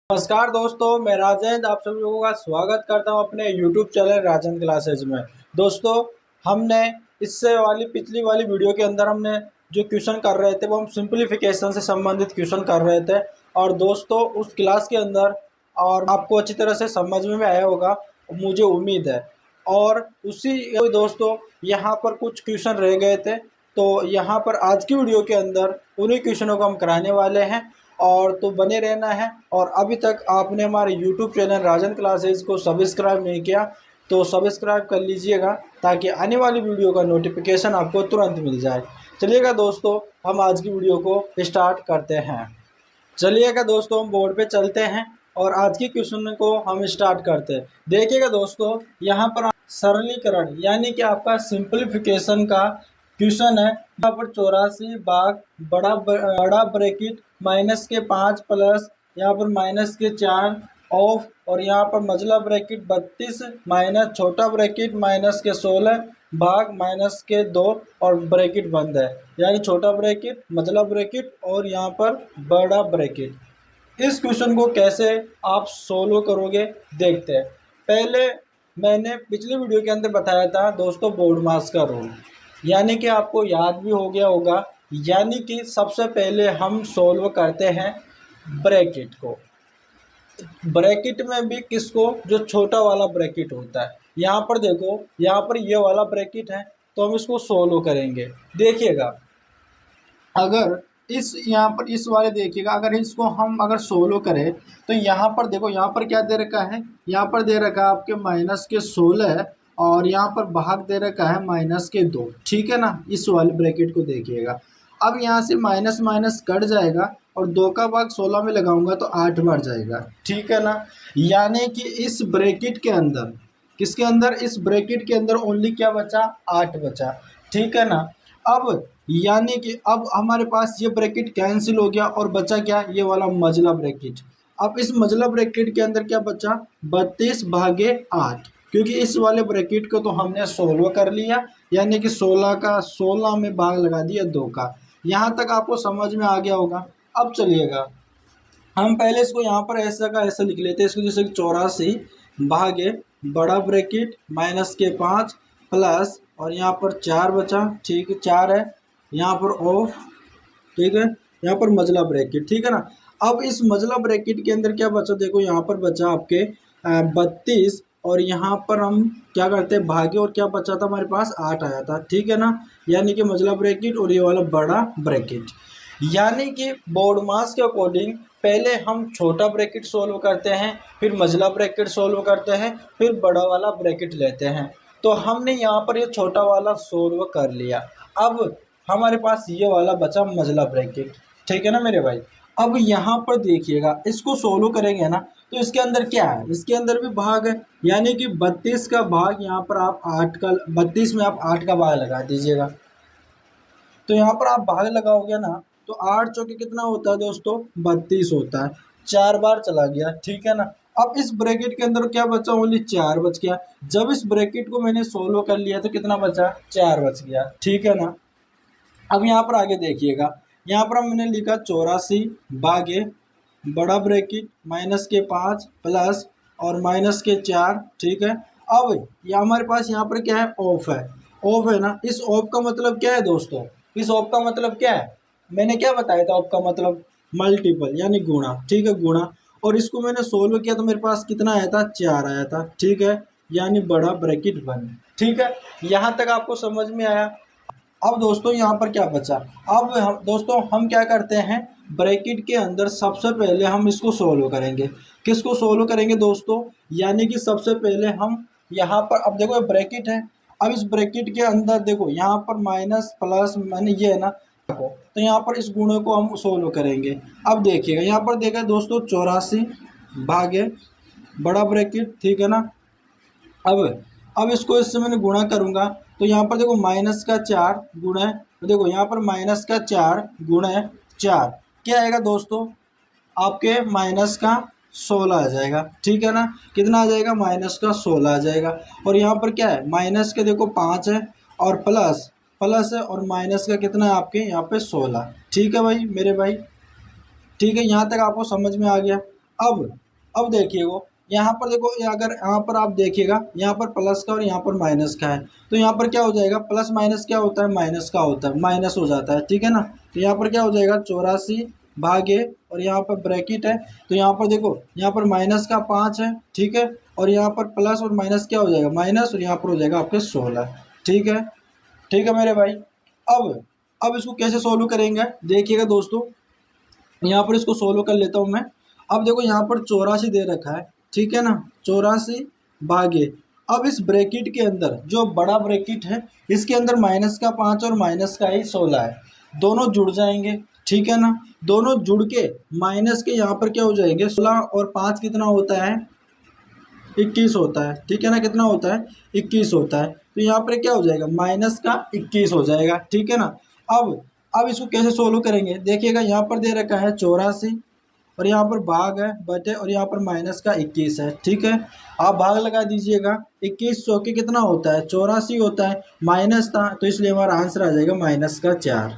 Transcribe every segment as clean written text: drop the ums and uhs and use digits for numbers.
नमस्कार दोस्तों, मैं राजेंद्र आप सभी लोगों का स्वागत करता हूं अपने YouTube चैनल राजेंद्र क्लासेज में। दोस्तों, हमने इससे वाली पिछली वाली वीडियो के अंदर हमने जो क्वेश्चन कर रहे थे वो हम सिंपलीफिकेशन से संबंधित क्वेश्चन कर रहे थे। और दोस्तों, उस क्लास के अंदर और आपको अच्छी तरह से समझ में आया होगा, मुझे उम्मीद है। और उसी दोस्तों, यहाँ पर कुछ क्वेश्चन रह गए थे, तो यहाँ पर आज की वीडियो के अंदर उन्हीं क्वेश्चनों को हम कराने वाले हैं। और तो बने रहना है। और अभी तक आपने हमारे YouTube चैनल राजन क्लासेस को सब्सक्राइब नहीं किया तो सब्सक्राइब कर लीजिएगा, ताकि आने वाली वीडियो का नोटिफिकेशन आपको तुरंत मिल जाए। चलिएगा दोस्तों, हम आज की वीडियो को स्टार्ट करते हैं। चलिएगा दोस्तों, हम बोर्ड पे चलते हैं और आज की क्वेश्चन को हम स्टार्ट करते हैं। देखिएगा दोस्तों, यहाँ पर सरलीकरण यानी कि आपका सिंपलीफिकेशन का क्वेश्चन है। यहाँ पर 84 भाग बड़ा ब्रैकेट -5 प्लस यहाँ पर -4 ऑफ, और यहाँ पर मझला ब्रैकेट 32 माइनस छोटा ब्रैकेट -16 भाग -2 और ब्रैकेट बंद है, यानी छोटा ब्रैकेट, मझला ब्रैकेट और यहाँ पर बड़ा ब्रैकेट। इस क्वेश्चन को कैसे आप सोल्व करोगे देखते हैं। पहले मैंने पिछली वीडियो के अंदर बताया था दोस्तों बोर्ड मास का रूल, यानी कि आपको याद भी हो गया होगा। यानी कि सबसे पहले हम सोल्व करते हैं ब्रैकेट को। ब्रैकेट में भी किसको, जो छोटा वाला ब्रैकेट होता है। यहाँ पर देखो, यहाँ पर ये वाला ब्रैकेट है, तो हम इसको सोल्व करेंगे। देखिएगा, अगर इस यहाँ पर इस वाले देखिएगा, अगर इसको हम अगर सोल्व करें तो यहाँ पर देखो, यहाँ पर क्या दे रखा है, यहाँ पर दे रखा है आपके -16 और यहाँ पर भाग दे रखा है -2। ठीक है ना। इस वाले ब्रैकेट को देखिएगा, अब यहाँ से माइनस माइनस कट जाएगा और 2 का भाग 16 में लगाऊंगा तो 8 बढ़ जाएगा। ठीक है ना। यानी कि इस ब्रैकेट के अंदर, किसके अंदर, इस ब्रैकेट के अंदर ओनली क्या बचा, 8 बचा। ठीक है ना। अब यानी कि अब हमारे पास ये ब्रैकेट कैंसिल हो गया और बचा क्या, ये वाला मझला ब्रैकेट। अब इस मझला ब्रैकेट के अंदर क्या बचा, 32 भागे 8, क्योंकि इस वाले ब्रैकेट को तो हमने सोल्व कर लिया, यानी कि 16 का 16 में भाग लगा दिया 2 का। यहाँ तक आपको समझ में आ गया होगा। अब चलिएगा, हम पहले इसको यहाँ पर ऐसा का ऐसा लिख लेते हैं इसको, जैसे 84 भागे बड़ा ब्रैकेट -5 प्लस और यहाँ पर 4 बचा। ठीक है, 4 है यहाँ पर ऑफ। ठीक है, यहाँ पर मझला ब्रैकेट। ठीक है ना। अब इस मझला ब्रैकेट के अंदर क्या बचा, देखो यहाँ पर बचा आपके 32 और यहाँ पर हम क्या करते हैं भागे, और क्या बचा था हमारे पास, 8 आया था। ठीक है ना। यानी कि मझला ब्रैकेट और ये वाला बड़ा ब्रैकेट। यानी कि बोर्ड मास के अकॉर्डिंग पहले हम छोटा ब्रैकेट सोल्व करते हैं, फिर मझला ब्रैकेट सोल्व करते हैं, फिर बड़ा वाला ब्रैकेट लेते हैं। तो हमने यहाँ पर ये छोटा वाला सोल्व कर लिया। अब हमारे पास ये वाला बचा मझला ब्रैकेट। ठीक है ना मेरे भाई। अब यहाँ पर देखिएगा, इसको सोल्व करेंगे ना, तो इसके अंदर क्या है, इसके अंदर भी भाग है, यानी कि 32 का भाग यहाँ पर आप 8 का, 32 में आप 8 का भाग लगा दीजिएगा। तो यहाँ पर आप भाग लगाओगे ना, तो 8 चौके कितना होता है दोस्तों, 32 होता है। 4 बार चला गया। ठीक है ना। अब इस ब्रैकेट के अंदर क्या बचा, ओनली 4 बच गया। जब इस ब्रैकेट को मैंने सोल्व कर लिया तो कितना बचा, 4 बच गया। ठीक है ना। अब यहाँ पर आगे देखिएगा, यहाँ पर हमने लिखा 84 भागे बड़ा ब्रैकेट -5 प्लस और -4। ठीक है। अब ये हमारे पास यहाँ पर क्या है, ऑफ है। ऑफ है ना। इस ऑफ का मतलब क्या है दोस्तों, इस ऑफ का मतलब क्या है, मैंने क्या बताया था, ऑफ का मतलब मल्टीपल यानी गुणा। ठीक है, गुणा। और इसको मैंने सोल्व किया तो मेरे पास कितना आया था, 4 आया था। ठीक है, यानी बड़ा ब्रैकेट बन। ठीक है, यहाँ तक आपको समझ में आया। अब दोस्तों यहाँ पर क्या बचा, अब दोस्तों हम क्या करते हैं, ब्रैकेट के अंदर सबसे पहले हम इसको सोल्व करेंगे। किसको सोल्व करेंगे दोस्तों, यानी कि सबसे पहले हम यहाँ पर, अब देखो ब्रैकेट है, अब इस ब्रैकेट के अंदर देखो यहाँ पर माइनस प्लस मैंने ये है ना, तो यहाँ पर इस गुणे को हम सोल्व करेंगे। अब देखिएगा, यहाँ पर देखा दोस्तों 84 भागे बड़ा ब्रैकेट। ठीक है ना। अब इसको इससे मैंने गुणा करूंगा, तो यहाँ पर देखो -4 गुणा, तो देखो यहाँ पर -4 गुणा 4 क्या आएगा दोस्तों, आपके -16 आ जाएगा। ठीक है ना। कितना आ जाएगा, -16 आ जाएगा। और यहाँ पर क्या है, माइनस के देखो 5 है और प्लस प्लस है, और माइनस का कितना है आपके यहाँ पे 16। ठीक है भाई मेरे भाई। ठीक है, यहाँ तक आपको समझ में आ गया। अब देखिए वो यहाँ पर देखो, अगर यहाँ पर आप देखिएगा यहाँ पर प्लस का और यहाँ पर माइनस का है, तो यहाँ पर क्या हो जाएगा, प्लस माइनस क्या होता है, माइनस का होता है, माइनस हो जाता है, ठीक है ना। तो यहाँ पर क्या हो जाएगा 84 भागे, और यहाँ पर ब्रैकेट है, तो यहाँ पर देखो यहाँ पर माइनस का 5 है, ठीक है, और यहाँ पर प्लस और माइनस क्या हो जाएगा, माइनस, और यहाँ पर हो जाएगा आपके 16, ठीक है। ठीक है मेरे भाई। अब इसको कैसे सोल्व करेंगे देखिएगा दोस्तों, यहाँ पर इसको सोल्व कर लेता हूँ मैं। अब देखो यहाँ पर 84 दे रखा है, ठीक है ना, 84 भागे, अब इस ब्रैकेट के अंदर जो बड़ा ब्रैकेट है इसके अंदर माइनस का 5 और माइनस का ही 16 है, दोनों जुड़ जाएंगे, ठीक है ना। दोनों जुड़ के माइनस के यहाँ पर क्या हो जाएंगे, 16 और 5 कितना होता है, 21 होता है, ठीक है ना, कितना होता है, 21 होता है। तो यहाँ पर क्या हो जाएगा, माइनस का 21 हो जाएगा, ठीक है ना। अब इसको कैसे सोल्व करेंगे देखिएगा, यहाँ पर दे रखा है 84 और यहाँ पर भाग है बटे, और यहाँ पर माइनस का 21 है, ठीक है। आप भाग लगा दीजिएगा, 21 चौके कितना होता है, 84 होता है, माइनस था तो इसलिए हमारा आंसर आ जाएगा -4,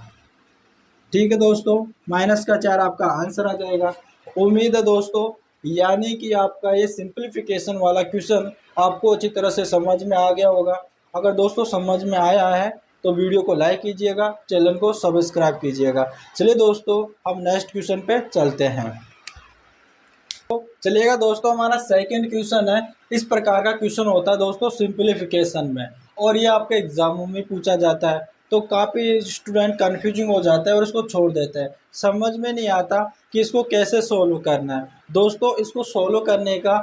ठीक है दोस्तों, -4 आपका आंसर आ जाएगा। उम्मीद है दोस्तों, यानी कि आपका ये सिंप्लीफिकेशन वाला क्वेश्चन आपको अच्छी तरह से समझ में आ गया होगा। अगर दोस्तों समझ में आया है तो वीडियो को लाइक कीजिएगा, चैनल को सब्सक्राइब कीजिएगा। चलिए दोस्तों, हम नेक्स्ट क्वेश्चन पे चलते हैं। तो चलिएगा दोस्तों, हमारा सेकंड क्वेश्चन है, इस प्रकार का क्वेश्चन होता है दोस्तों सिंप्लीफिकेशन में, और ये आपके एग्जामों में पूछा जाता है। तो काफ़ी स्टूडेंट कन्फ्यूजिंग हो जाता है और इसको छोड़ देते हैं, समझ में नहीं आता कि इसको कैसे सोल्व करना है। दोस्तों इसको सोल्व करने का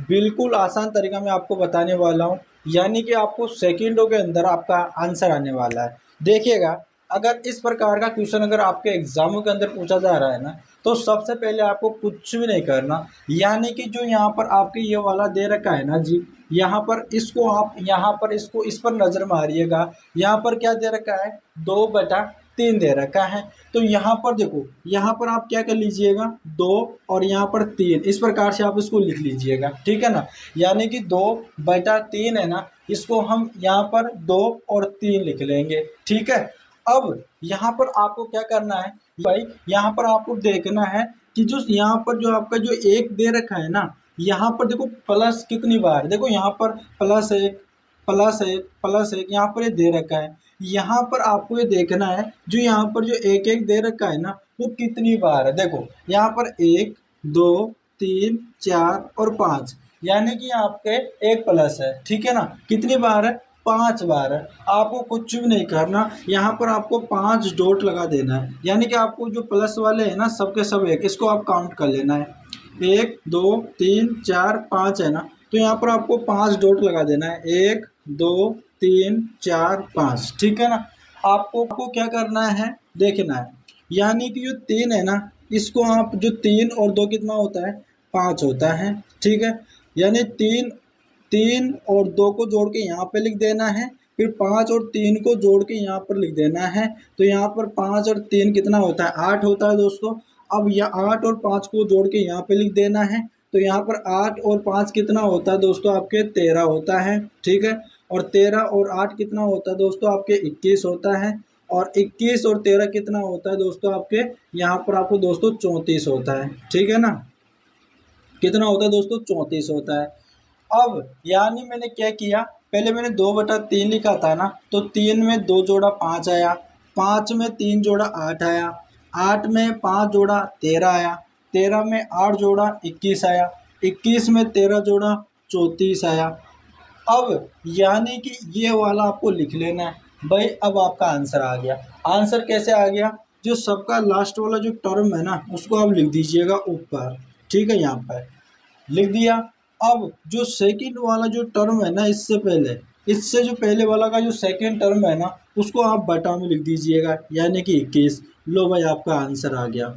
बिल्कुल आसान तरीका मैं आपको बताने वाला हूँ, यानी कि आपको सेकंडों के अंदर आपका आंसर आने वाला है। देखिएगा, अगर इस प्रकार का क्वेश्चन अगर आपके एग्जामों के अंदर पूछा जा रहा है ना, तो सबसे पहले आपको कुछ भी नहीं करना, यानी कि जो यहाँ पर आपके ये वाला दे रखा है ना जी, यहाँ पर इसको आप यहाँ पर इसको इस पर नज़र मारिएगा। यहाँ पर क्या दे रखा है, 2/3 दे रखा है। तो यहाँ पर देखो, यहाँ पर आप क्या कर लीजिएगा, 2 और यहाँ पर 3, इस प्रकार से आप इसको लिख लीजिएगा, ठीक है ना। यानी कि 2/3 है ना, इसको हम यहाँ पर 2 और 3 लिख लेंगे, ठीक है। अब यहाँ पर आपको क्या करना है भाई, यहाँ पर आपको देखना है कि जो यहाँ पर जो आपका जो एक दे रखा है ना, यहाँ पर देखो प्लस कितनी बार, देखो यहाँ पर +1 +1 +1 यहाँ पर ये दे रखा है। यहाँ पर आपको ये देखना है जो यहाँ पर जो एक एक दे रखा है ना, वो कितनी बार है। देखो यहाँ पर 1 2 3 4 और 5, यानी कि आपके एक प्लस है, ठीक है ना, कितनी बार है, 5 बार है। आपको कुछ भी नहीं करना, यहाँ पर आपको 5 डॉट लगा देना है, यानी कि आपको जो प्लस वाले हैं ना सबके सब एक, इसको आप काउंट कर लेना है, 1 2 3 4 5 है ना, तो यहाँ पर आपको 5 डॉट लगा देना है, 1 2 3 4 5, ठीक है ना। आपको क्या करना है देखना है, यानी कि जो 3 है ना, इसको आप जो 3 और 2 कितना होता है, 5 होता है, ठीक है। यानी 3 और 2 को जोड़ के यहाँ पे लिख देना है, फिर 5 और 3 को जोड़ के यहाँ पर लिख देना है। तो यहाँ पर 5 और 3 कितना होता है, 8 होता है दोस्तों। अब यह 8 और 5 को जोड़ के यहाँ पे लिख देना है, तो यहाँ पर 8 और 5 कितना होता है दोस्तों, आपके 13 होता है, ठीक है। और 13 और 8 कितना होता है दोस्तों, आपके 21 होता है। और 21 और 13 कितना होता है दोस्तों, आपके यहाँ पर आपको दोस्तों 34 होता है, ठीक है ना। कितना होता है दोस्तों, 34 होता है। अब यानी मैंने क्या किया, पहले मैंने 2/3 लिखा था ना, तो 3 में 2 जोड़ा 5 आया, 5 में 3 जोड़ा 8 आया, 8 में 5 जोड़ा 13 आया, 13 में 8 जोड़ा 21 आया, 21 में 13 जोड़ा 34 आया। अब यानी कि ये वाला आपको लिख लेना है भाई। अब आपका आंसर आ गया। आंसर कैसे आ गया, जो सबका लास्ट वाला जो टर्म है ना, उसको आप लिख दीजिएगा ऊपर, ठीक है, यहाँ पर लिख दिया। अब जो सेकंड वाला जो टर्म है ना, इससे जो पहले वाला का जो सेकंड टर्म है ना, उसको आप बटा में लिख दीजिएगा, यानी कि 21। लो भाई, आपका आंसर आ गया।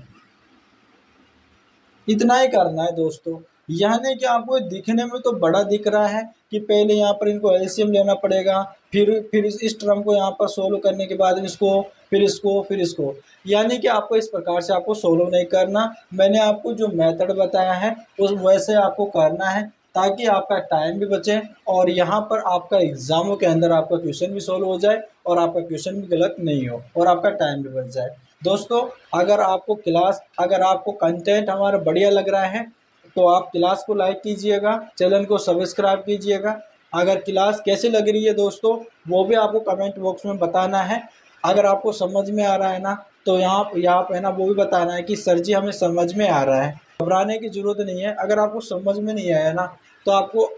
इतना ही करना है दोस्तों, यानी कि आपको दिखने में तो बड़ा दिख रहा है कि पहले यहाँ पर इनको एलसीएम लेना पड़ेगा, फिर इस टर्म को यहाँ पर सोल्व करने के बाद इसको, फिर इसको, यानी कि आपको इस प्रकार से आपको सोल्व नहीं करना। मैंने आपको जो मेथड बताया है उस वैसे आपको करना है, ताकि आपका टाइम भी बचे और यहाँ पर आपका एग्जामों के अंदर आपका क्वेश्चन भी सोल्व हो जाए और आपका क्वेश्चन भी गलत नहीं हो और आपका टाइम भी बच जाए। दोस्तों अगर आपको कंटेंट हमारा बढ़िया लग रहा है तो आप क्लास को लाइक कीजिएगा, चैनल को सब्सक्राइब कीजिएगा। अगर क्लास कैसी लग रही है दोस्तों वो भी आपको कमेंट बॉक्स में बताना है। अगर आपको समझ में आ रहा है ना तो यहाँ पे ना वो भी बताना है कि सर जी हमें समझ में आ रहा है। घबराने की ज़रूरत नहीं है। अगर आपको समझ में नहीं आया ना तो आपको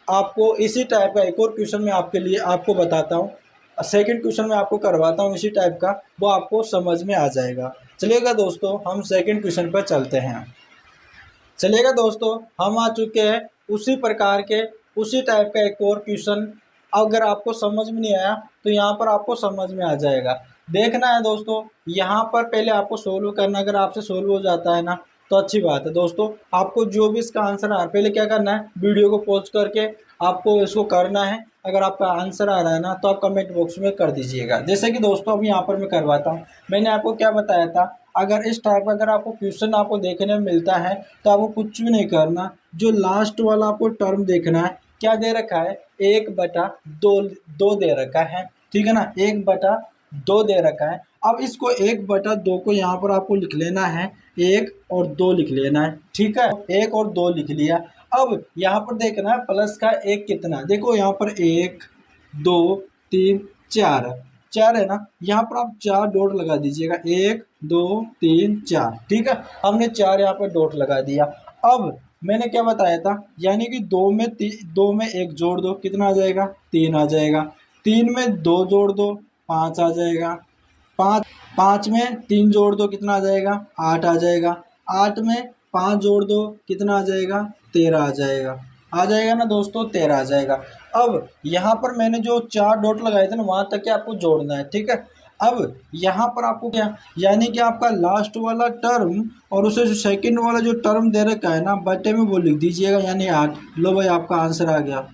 आपको इसी टाइप का एक और क्वेश्चन मैं आपके लिए आपको बताता हूँ। सेकंड क्वेश्चन मैं आपको करवाता हूँ इसी टाइप का, वो आपको समझ में आ जाएगा। चलिएगा दोस्तों हम सेकंड क्वेश्चन पर चलते हैं। चलिएगा दोस्तों हम आ चुके हैं उसी प्रकार के उसी टाइप का एक और क्वेश्चन। अगर आपको समझ में नहीं आया तो यहाँ पर आपको समझ में आ जाएगा। देखना है दोस्तों, यहाँ पर पहले आपको सोल्व करना। अगर आपसे सोल्व हो जाता है ना तो अच्छी बात है दोस्तों। आपको जो भी इसका आंसर आ रहा है पहले क्या करना है, वीडियो को पॉज करके आपको इसको करना है। अगर आपका आंसर आ रहा है ना तो आप कमेंट बॉक्स में कर दीजिएगा। जैसे कि दोस्तों अभी यहाँ पर मैं करवाता हूँ। मैंने आपको क्या बताया था, अगर इस टाइप का अगर आपको क्वेश्चन आपको देखने में मिलता है तो आपको कुछ भी नहीं करना, जो लास्ट वाला आपको टर्म देखना है। क्या दे रखा है, 1/2 दो दे रखा है, ठीक है ना, 1/2 दे रखा है। अब इसको 1/2 को यहाँ पर आपको लिख लेना है, 1 और 2 लिख लेना है, ठीक है। 1 और 2 लिख लिया। अब यहाँ पर देखना है प्लस का 1 कितना, देखो यहाँ पर 1 2 3 4 4 है ना, यहाँ पर आप 4 डॉट लगा दीजिएगा, 1 2 3 4, ठीक है। हमने 4 यहाँ पर डॉट लगा दिया। अब मैंने क्या बताया था, यानी कि 2 में 1 जोड़ दो, कितना आ जाएगा, 3 आ जाएगा। 3 में 2 जोड़ दो, 5 आ जाएगा। 5 में 3 जोड़ दो, कितना आ जाएगा, 8 आ जाएगा। 8 में 5 जोड़ दो, कितना आ जाएगा, 13 आ जाएगा। आ जाएगा ना दोस्तों, 13 आ जाएगा। अब यहाँ पर मैंने जो 4 डॉट लगाए थे ना वहाँ तक के आपको जोड़ना है, ठीक है। अब यहाँ पर आपको क्या, यानी कि आपका लास्ट वाला टर्म और उसे जो सेकंड वाला जो टर्म दे रखा है ना बटे में वो लिख दीजिएगा, यानी 8। लो भाई आपका आंसर आ गया।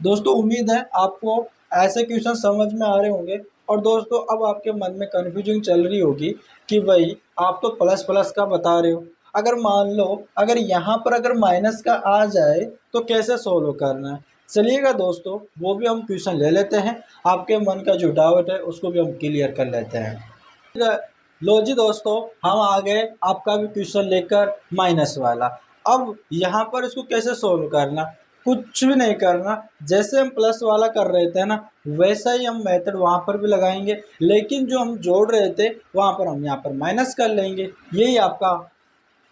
दोस्तों उम्मीद है आपको ऐसे क्वेश्चन समझ में आ रहे होंगे। और दोस्तों अब आपके मन में कन्फ्यूजिंग चल रही होगी कि भाई आप तो प्लस प्लस का बता रहे हो, अगर मान लो अगर यहाँ पर अगर माइनस का आ जाए तो कैसे सोल्व करना है। चलिएगा दोस्तों वो भी हम क्वेश्चन ले लेते हैं, आपके मन का जो डाउट है उसको भी हम क्लियर कर लेते हैं। लो जी दोस्तों हम आ गए आपका भी क्वेश्चन लेकर माइनस वाला। अब यहाँ पर इसको कैसे सोल्व करना, कुछ भी नहीं करना, जैसे हम प्लस वाला कर रहे थे ना वैसा ही हम मेथड वहाँ पर भी लगाएंगे, लेकिन जो हम जोड़ रहे थे वहाँ पर हम यहाँ पर माइनस कर लेंगे। यही आपका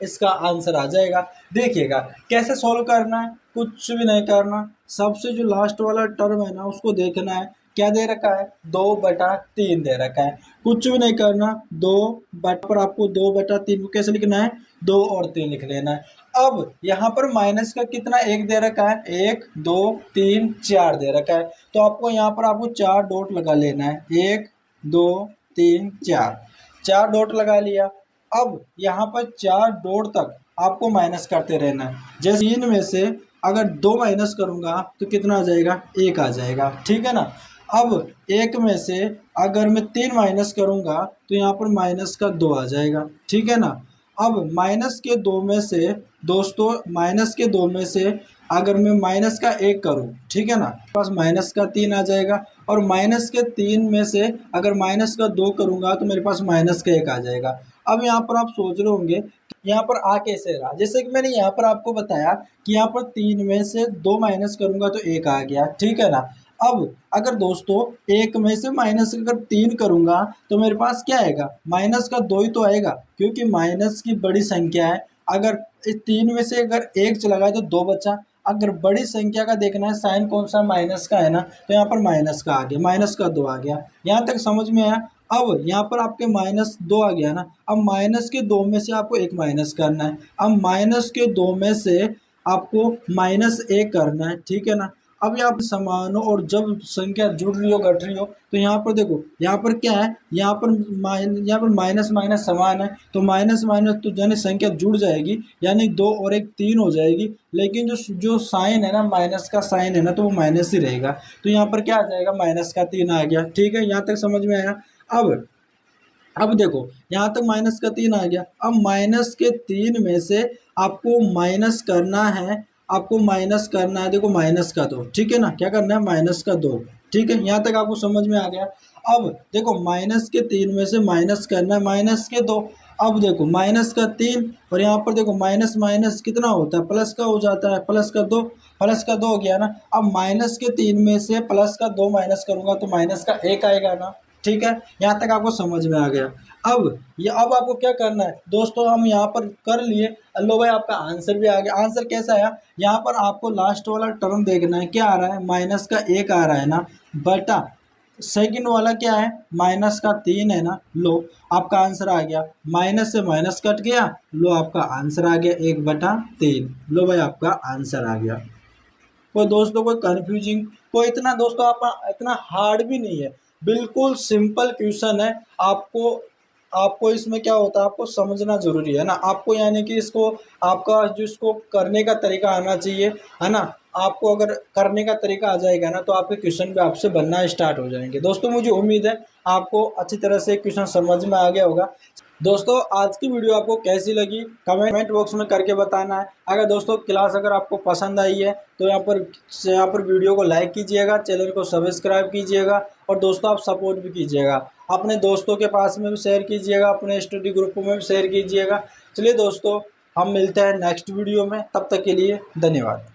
इसका आंसर आ जाएगा। देखिएगा कैसे सॉल्व करना है, कुछ भी नहीं करना, सबसे जो लास्ट वाला टर्म है ना उसको देखना है। क्या दे रखा है, 2/3 दे रखा है। कुछ भी नहीं करना, 2 पर आपको 2/3 को कैसे लिखना है, 2 और 3 लिख लेना है। अब यहाँ पर माइनस का कितना 1 दे रखा है, 1 2 3 4 दे रखा है, तो आपको यहाँ पर आपको 4 डॉट लगा लेना है, 1 2 3 4, 4 डॉट लगा लिया। अब यहाँ पर 4 डॉट तक आपको माइनस करते रहना है। जैसे 3 में से अगर 2 माइनस करूँगा तो कितना आ जाएगा, 1 आ जाएगा, ठीक है ना। अब 1 में से अगर मैं 3 माइनस करूँगा तो यहाँ पर माइनस का 2 आ जाएगा, ठीक है ना। अब माइनस के 2 में से दोस्तों, माइनस के 2 में से अगर मैं माइनस का 1 करूँ, ठीक है ना, पास माइनस का 3 आ जाएगा। और माइनस के 3 में से अगर माइनस का 2 करूँगा तो मेरे पास माइनस का 1 आ जाएगा। अब यहाँ पर आप सोच रहे होंगे यहाँ पर आ कैसे रहा, जैसे कि मैंने यहाँ पर आपको बताया कि यहाँ पर 3 में से 2 माइनस करूँगा तो 1 आ गया, ठीक है ना। अब अगर दोस्तों 1 में से माइनस अगर 3 करूँगा तो मेरे पास क्या आएगा, माइनस का 2 ही तो आएगा, क्योंकि माइनस की बड़ी संख्या है। अगर इस 3 में से अगर 1 चला गया तो 2 बचा। अगर बड़ी संख्या का देखना है साइन कौन सा माइनस का है ना, तो यहाँ पर माइनस का आ गया, माइनस का 2 आ गया। यहाँ तक समझ में आया। अब यहाँ पर आपके -2 आ गया ना, अब माइनस के 2 में से आपको 1 माइनस करना है। अब माइनस के 2 में से आपको -1 करना है, ठीक है ना। अब यहाँ पर समान हो और जब संख्या जुड़ रही हो घट रही हो तो यहाँ पर देखो, यहाँ पर क्या है, यहाँ पर माइनस माइनस समान है, तो माइनस माइनस तो यानी संख्या जुड़ जाएगी, यानी 2 और 1 3 हो जाएगी। लेकिन जो साइन है ना, माइनस का साइन है ना, तो वो माइनस ही रहेगा। तो यहाँ पर क्या आ जाएगा, माइनस का 3 आ गया, ठीक है। यहाँ तक समझ में आया। अब देखो यहाँ तक माइनस का 3 आ गया। अब माइनस के 3 में से आपको माइनस करना है, आपको माइनस करना है, देखो माइनस का 2, ठीक है ना। क्या करना है, माइनस का 2, ठीक है। यहाँ तक आपको समझ में आ गया। अब देखो माइनस के 3 में से माइनस करना है माइनस के 2। अब देखो माइनस का 3 और यहाँ पर देखो माइनस माइनस कितना होता है, प्लस का हो जाता है, प्लस का 2 हो गया ना। अब माइनस के 3 में से प्लस का 2 माइनस करूंगा तो माइनस का 1 आएगा ना। ठीक है, यहाँ तक आपको समझ में आ गया। अब आपको क्या करना है दोस्तों, हम यहाँ पर कर लिए। लो भाई आपका आंसर भी आ गया। आंसर कैसा आया, यहाँ पर आपको लास्ट वाला टर्म देखना है, क्या आ रहा है, माइनस का 1 आ रहा है ना, बटा सेकंड वाला क्या है, माइनस का 3 है ना। लो आपका आंसर आ गया, माइनस से माइनस कट गया, लो आपका आंसर आ गया 1/3। लो भाई आपका आंसर आ गया। कोई दोस्तों कोई कंफ्यूजिंग, कोई इतना दोस्तों आप इतना हार्ड भी नहीं है, बिल्कुल सिंपल क्वेश्चन है। आपको आपको इसमें क्या होता है, आपको समझना जरूरी है ना, आपको यानी कि इसको आपका जो इसको करने का तरीका आना चाहिए, है ना। आपको अगर करने का तरीका आ जाएगा ना तो आपके क्वेश्चन भी आपसे बनना स्टार्ट हो जाएंगे। दोस्तों मुझे उम्मीद है आपको अच्छी तरह से क्वेश्चन समझ में आ गया होगा। दोस्तों आज की वीडियो आपको कैसी लगी कमेंट बॉक्स में करके बताना है। अगर दोस्तों क्लास अगर आपको पसंद आई है तो यहाँ पर वीडियो को लाइक कीजिएगा, चैनल को सब्सक्राइब कीजिएगा और दोस्तों आप सपोर्ट भी कीजिएगा। अपने दोस्तों के पास में भी शेयर कीजिएगा, अपने स्टडी ग्रुप में भी शेयर कीजिएगा। चलिए दोस्तों हम मिलते हैं नेक्स्ट वीडियो में, तब तक के लिए धन्यवाद।